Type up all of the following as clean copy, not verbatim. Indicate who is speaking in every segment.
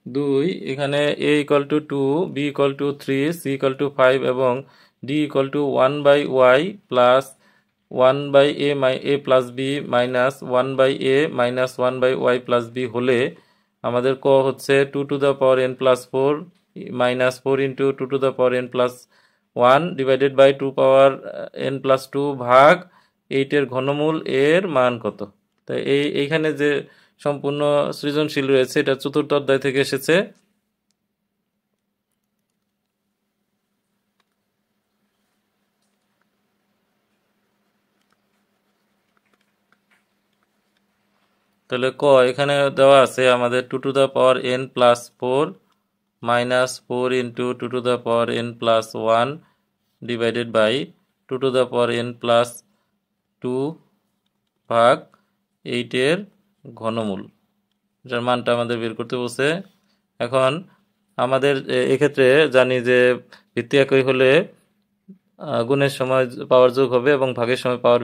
Speaker 1: 2 এখানে a equal to 2, b equal to 3, c equal to 5 এবং d equal to 1 by y plus 1 by a plus b minus 1 by a minus 1 by y plus b হলে আমাদের ক হচ্ছে 2 to the power n plus 4 minus 4 into 2 to the power n plus 1 divided by 2 power n plus 2 ভাগ 8 এর ঘনমূল এর মান কত। তাই এইখানে যে সম্পূর্ণ সৃজনশীল রয়েছে এটা চতুর্থ অধ্যায় থেকে এসেছে। তাহলে ক এখানে দেওয়া আছে আমাদের 2 to the power n plus 4 minus 4 into 2 to the power n plus 1 divided by 2 to the power n plus 2 ভাগ 8 এর ঘনমূল, যার মানটা আমাদের বের করতে বলছে। এখন আমাদের এক্ষেত্রে জানি যে ভিত্তি একই হলে গুণের সময় পাওয়ার যোগ হবে এবং ভাগের সময় পাওয়ার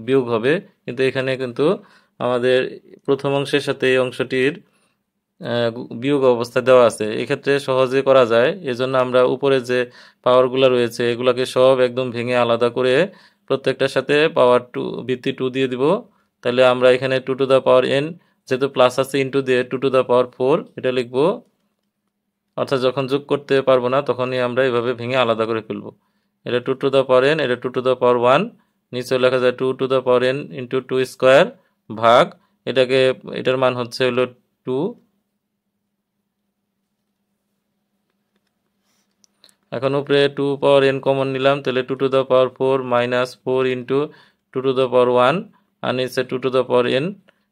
Speaker 1: বিয়োগ হবে, কিন্তু এখানে কিন্তু আমাদের প্রথম অংশের সাথে এই অংশটির বিয়োগ অবস্থা দেওয়া আছে, এক্ষেত্রে সহজে করা যায়। এজন্য আমরা উপরে যে পাওয়ারগুলো রয়েছে এগুলাকে সব একদম ভেঙে আলাদা করে প্রত্যেকটার সাথে পাওয়ার ভিত্তি 2 দিয়ে দিব। তাহলে আমরা এখানে 2 টু দ্য পাওয়ার n যেহেতু প্লাস আছে ইন্টু দিয়ে 2 টু দ্য পাওয়ার 4 এটা লিখবো, অর্থাৎ যখন যোগ করতে পারবো না তখনই আমরা এভাবে ভেঙে আলাদা করে ফেলবো। এটা 2 টু দ্য পাওয়ার n, এটা 2 টু দ্য পাওয়ার 1, নিচে লেখা যায় 2 to the power n into 2 square ভাগ এটার মান হচ্ছে হলো 2। এখন উপরে 2 পাওয়ার n কমন নিলাম, তাহলে 2 to the power 4 minus 4 into 2 to the পাওয়ার 1 আর নিচে 2 টু দ্য পাওয়ার n।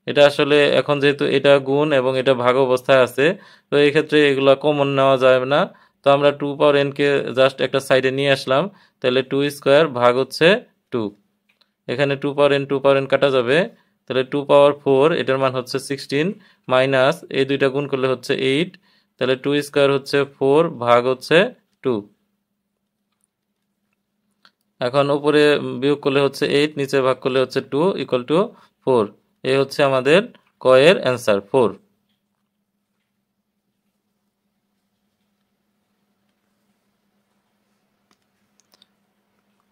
Speaker 1: এটা আসলে এখন যেহেতু এটা গুণ এবং এটা ভাগ অবস্থায় আছে, তো এই ক্ষেত্রে এগুলা কমন নেওয়া যাবে না, তো আমরা 2 পাওয়ার n কে জাস্ট একটা সাইডে নিয়ে আসলাম। তাহলে 2 স্কোয়ার ভাগ হচ্ছে 2, এখানে 2 পাওয়ার n কাটা যাবে, তাহলে 2 পাওয়ার 4 এটার মান হচ্ছে 16 মাইনাস এই দুইটা গুণ করলে হচ্ছে 8, তাহলে 2 স্কোয়ার হচ্ছে 4 ভাগ হচ্ছে 2। এখন উপরে বিয়োগ করলে হচ্ছে 8, নিচে ভাগ করলে হচ্ছে 2 ইকুয়াল টু 4। এই হচ্ছে আমাদের ক এর অ্যান্সার 4।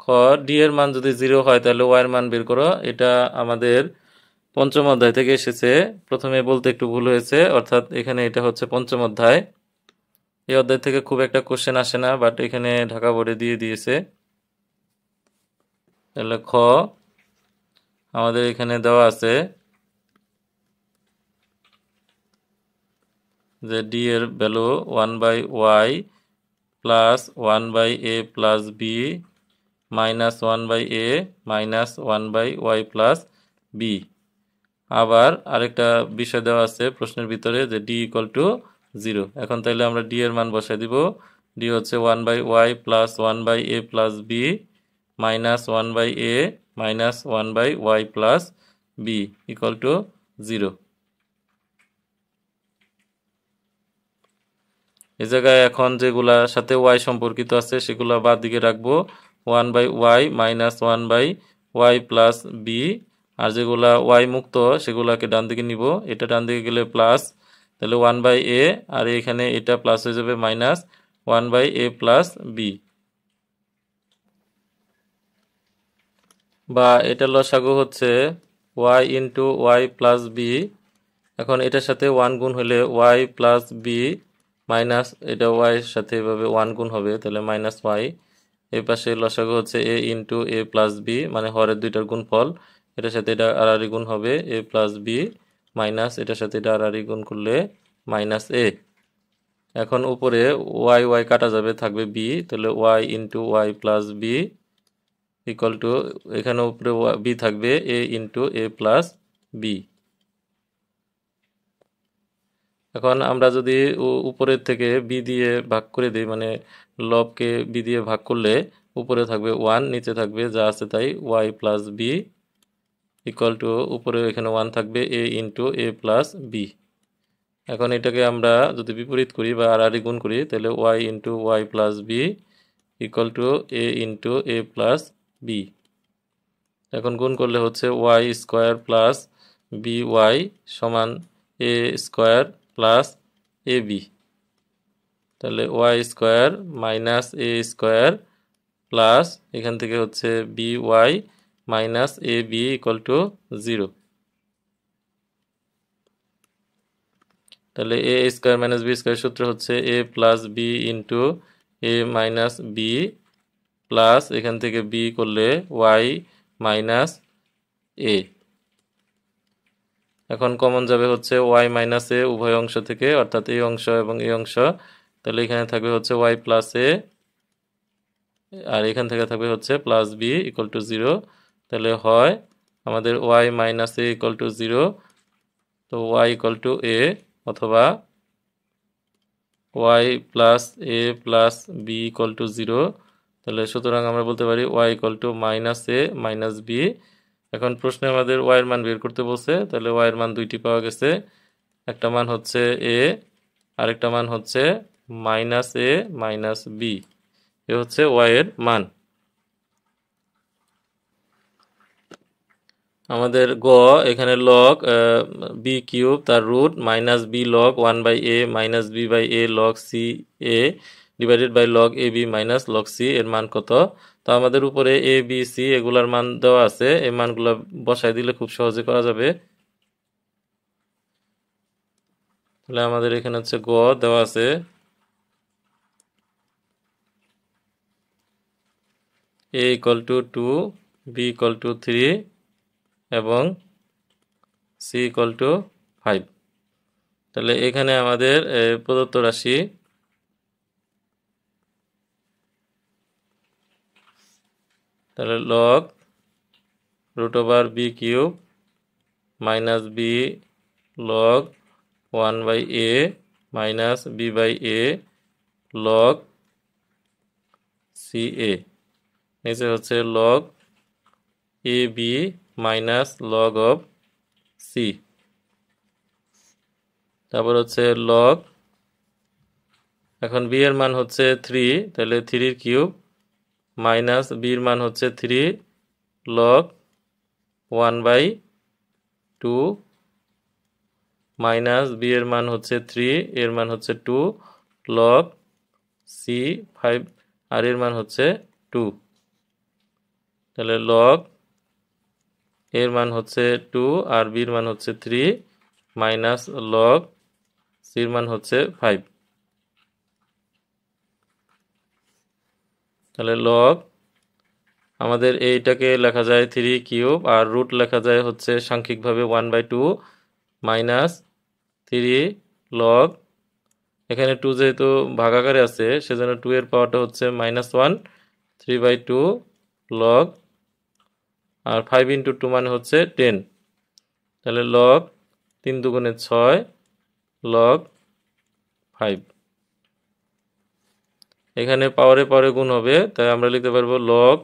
Speaker 1: খ ডি এর মান যদি 0 হয় তাহলে ওয়াই এর মান বের করো। এটা আমাদের পঞ্চম অধ্যায় থেকে এসেছে, প্রথমে বলতে একটু ভুল হয়েছে, অর্থাৎ এখানে এটা হচ্ছে পঞ্চম অধ্যায়। এই অধ্যায় থেকে খুব একটা কোশ্চেন আসে না, বাট এখানে ঢাকা বোর্ডে দিয়ে দিয়েছে। তাহলে খ আমাদের এখানে দেওয়া আছে যে ডি এর value 1 by Y plus 1 by a plus b minus 1 by a minus 1 by Y plus b. আবার আরেকটা বিষয় দেওয়া আছে প্রশ্নের ভিতরে যে ডি ইকুয়াল টু 0। এখন তাইলে আমরা ডি এর মান বসাই দিব। ডি হচ্ছে 1 by Y plus 1 by a plus b minus 1 by a minus 1 by Y plus b equal to 0। এই জায়গায় এখন যেগুলা সাথে ওয়াই সম্পর্কিত আছে সেগুলো বাদ দিকে রাখবো, 1 by Y minus 1 by Y plus B, আর যেগুলা ওয়াই মুক্ত সেগুলাকে ডান দিকে নিব। এটা ডান দিকে গেলে প্লাস, তাহলে 1 বাই এ, আর এখানে এটা প্লাস হয়ে যাবে minus 1 by a plus b, বা এটা লসাগু হচ্ছে y into y plus b. এখন এটার সাথে 1 গুণ হলে ওয়াই প্লাস বি মাইনাস এটা ওয়াই এর সাথে এভাবে 1 গুণ হবে, তাহলে মাইনাস ওয়াই। এই পাশে লসাগু হচ্ছে এ ইন্টু এ প্লাস বি, মানে হরের দুইটার গুণফল, এটার সাথে এটা আড়াআড়ি গুণ হবে এ প্লাস বি মাইনাস এটার সাথে এটা আড়াআড়ি গুণ করলে মাইনাস এ। এখন উপরে ওয়াই ওয়াই কাটা যাবে, থাকবে বি, তাহলে y into y plus b equal to এখানে উপরে বি থাকবে a into a plus b. এখন আমরা যদি উপরের থেকে বি দিয়ে ভাগ করে দিই, মানে লবকে বি দিয়ে ভাগ করলে উপরে থাকবে 1, নিচে থাকবে যা আছে তাই y plus b equal to উপরে এখানে 1 থাকবে a into a plus b. এখন এটাকে আমরা যদি বিপরীত করি বা আড়াআড়ি গুণ করি তাহলে y into y plus b equal to a into a plus b. এখন গুণ করলে হচ্ছে y square plus b y সমান a square plus a b. তাহলে y square minus a square plus এখান থেকে হচ্ছে b y minus a b equal to 0। তাহলে a square minus b square সূত্র হচ্ছে a plus b into a minus b plus এখান থেকে B করলে ওয়াই মাইনাস এ। এখন কমন যাবে হচ্ছে ওয়াই মাইনাস এ উভয় অংশ থেকে, অর্থাৎ এই অংশ এবং এই অংশ। তাহলে এখানে থাকবে হচ্ছে ওয়াই প্লাস এ, আর এখান থেকে থাকবে হচ্ছে প্লাস বি ইকুয়াল টু 0। তাহলে হয় আমাদের y minus a equal to 0, তো ওয়াই ইকুয়াল টু এ, অথবা y plus a plus b equal to 0। তাহলে সুতরাং আমরা বলতে পারি y equal to minus a minus b. এখন প্রশ্নে আমাদের ওয়াই এর মান বের করতে বলছে, তাহলে ওয়াই এর মান দুইটি পাওয়া গেছে, একটা মান হচ্ছে এ, আরেকটা মান হচ্ছে minus a minus b. A হচ্ছে ওয়াই এর মান। আমাদের গ এখানে লগ বি কিউব তার root minus B log 1/a minus B by A log C a divided by log A B minus log c এর মান কত। তো আমাদের উপরে এ বি সি এগুলার মান দেওয়া আছে, এই মানগুলো বসাই দিলে খুব সহজে করা যাবে। তাহলে আমাদের এখানে হচ্ছে গ দেওয়া আছে a equal to 2, b equal to 3 এবং c ইকুয়াল টু 5। তাহলে এখানে আমাদের প্রদত্ত রাশি তাহলে log root over B cube minus B log 1/a minus B by A log C A, নিচে হচ্ছে log A B minus log of C, তারপর হচ্ছে লগ, এখন বি এর মান হচ্ছে 3, তাহলে 3 কিউব মাইনাস বির মান হচ্ছে 3 লগ 1/2 মাইনাস বি এর মান হচ্ছে 3, এর মান হচ্ছে 2 লগ সি 5 আর এর মান হচ্ছে 2। তাহলে লগ এর মান হচ্ছে 2 আর বির মান হচ্ছে 3 মাইনাস লগ সির মান হচ্ছে 5। তাহলে লগ আমাদের এইটাকে লেখা যায় 3 কিউব আর রুট লেখা যায় হচ্ছে সাংখ্যিকভাবে 1/2 মাইনাস 3 লগ, এখানে 2 যেহেতু ভাগাকারে আছে সেজন্য 2 এর পাওয়ারটা হচ্ছে -1, 3/2 লগ, আর 5 ইন্টু 2 মানে হচ্ছে 10। তাহলে লগ 3 দুগুণে 6 লগ 5। এখানে পাওয়ারে পাওয়ারে গুণ হবে, তাই আমরা লিখতে পারবো লগ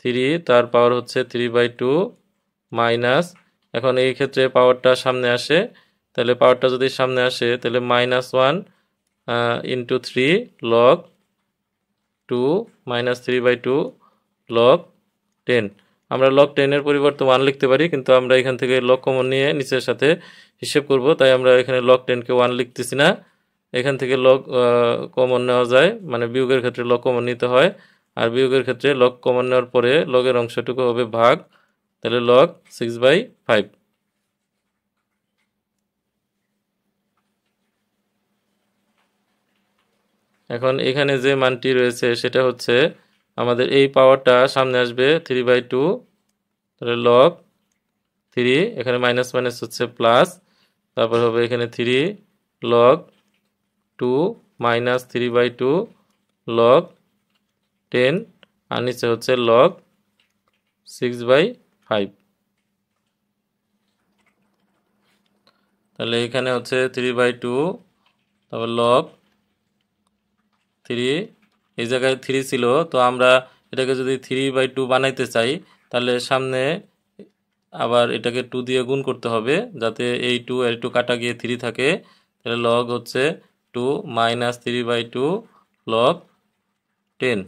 Speaker 1: 3 তার পাওয়ার হচ্ছে 3/2 মাইনাস, এখন এই ক্ষেত্রে পাওয়ারটা সামনে আসে, তাহলে পাওয়ারটা যদি সামনে আসে তাহলে -1 ইন্টু 3 লগ 2 মাইনাস 3/2 লগ 10। আমরা লগ 10 এর পরিবর্তে 1 লিখতে পারি, কিন্তু আমরা এখান থেকে লগ কমন নিয়ে নিচের সাথে হিসেব করব, তাই আমরা এখানে লগ 10 কে 1 লিখতেছি না। এখান থেকে লগ কমন নেওয়া যায়, মানে বিয়োগের ক্ষেত্রে লগ কমন নিতে হয়, আর বিয়োগের ক্ষেত্রে লগ কমন নেওয়ার পরে লগের অংশটুকু হবে ভাগ, তাহলে লগ 6/5। এখন এখানে যে মানটি রয়েছে সেটা হচ্ছে আমাদের এই পাওয়ারটা সামনে আসবে 3/2, তাহলে লগ 3, এখানে মাইনাস মাইনাস হচ্ছে প্লাস, তারপর হবে এখানে 3 লগ 2 মাইনাস 3/2 লগ 10, আর নিচে হচ্ছে লগ 6/5। তাহলে এখানে হচ্ছে 3/2, তারপর লগ 3, এই জায়গায় 3 ছিল, তো আমরা এটাকে যদি 3/2 বানাইতে চাই তাহলে সামনে আবার এটাকে 2 দিয়ে গুণ করতে হবে, যাতে এই 2 আর 2 কাটা গিয়ে 3 থাকে। তাহলে লগ হচ্ছে 2 মাইনাস 3/2 লগ 10,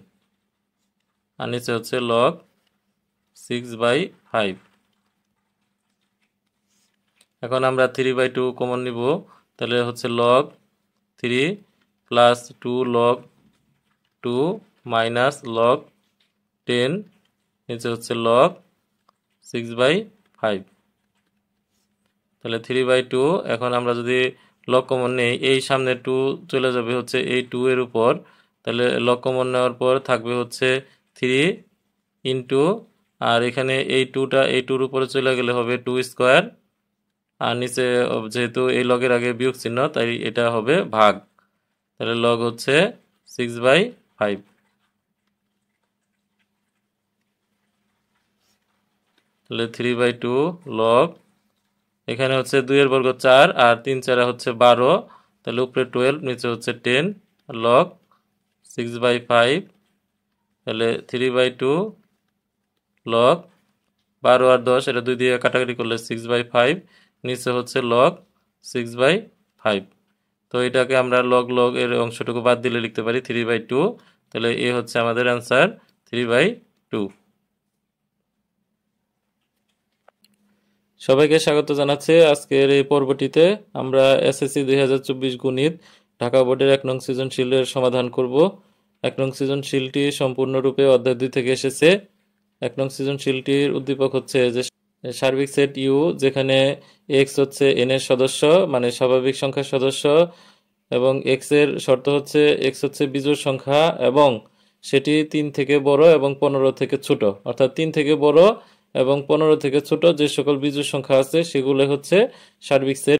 Speaker 1: আর নিচে হচ্ছে লগ 6/5। এখন আমরা 3/2 কমন নিব, তাহলে হচ্ছে log 3, plus 2 log 2 minus log 10 নিচে হচ্ছে log 6/5। তাহলে 3/2। এখন আমরা যদি লগ কমন নেই, এই সামনে 2 চলে যাবে হচ্ছে এই 2 এর উপর, তাহলে লগ কমন নেওয়ার পর থাকবে হচ্ছে 3 ইন্টু, আর এখানে এই 2টা এই 2-র উপরে চলে গেলে হবে 2 স্কোয়ার, আর নিচে যেহেতু এই লগের আগে বিয়োগ চিহ্ন তাই এটা হবে ভাগ, তাহলে লগ হচ্ছে 6/5। তাহলে 3/2 লগ, এখানে হচ্ছে 2 এর বর্গ 4 আর 3 4 হচ্ছে 12, তাহলে উপরে 12 নিচে হচ্ছে 10 লগ 6/5। তাহলে 3/2 লগ 12 আর 10 এটা 2 দিয়ে কাটাকাটি করলে 6/5, নিচে হচ্ছে লগ 6/5। তো এটাকে আমরা লগ লগ এর অংশটুকু বাদ দিলে লিখতে পারি 3/2। তাহলে এ হচ্ছে আমাদের অ্যান্সার 3/2। সবাইকে স্বাগত জানাচ্ছি আজকের এই পর্বটিতে। আমরা এসএসসি 2024 গণিত ঢাকা বোর্ডের 1 নং সৃজনশীলের সমাধান করব। 1 নং সৃজনশীলটি সম্পূর্ণরূপে অধ্যায় 2 থেকে এসেছে। 1 নং সৃজনশীলটির উদ্দীপক হচ্ছে যে সার্বিক সেট ইউ, যেখানে এক্স হচ্ছে এন এর সদস্য মানে স্বাভাবিক সংখ্যার সদস্য, এবং এক্স এর শর্ত হচ্ছে এক্স হচ্ছে বিজোড় সংখ্যা এবং সেটি 3 থেকে বড় এবং 15 থেকে ছোট, অর্থাৎ 3 থেকে বড় এবং 15 থেকে ছোট যে সকল বিজোড় সংখ্যা আছে সেগুলো হচ্ছে সার্বিক সেট।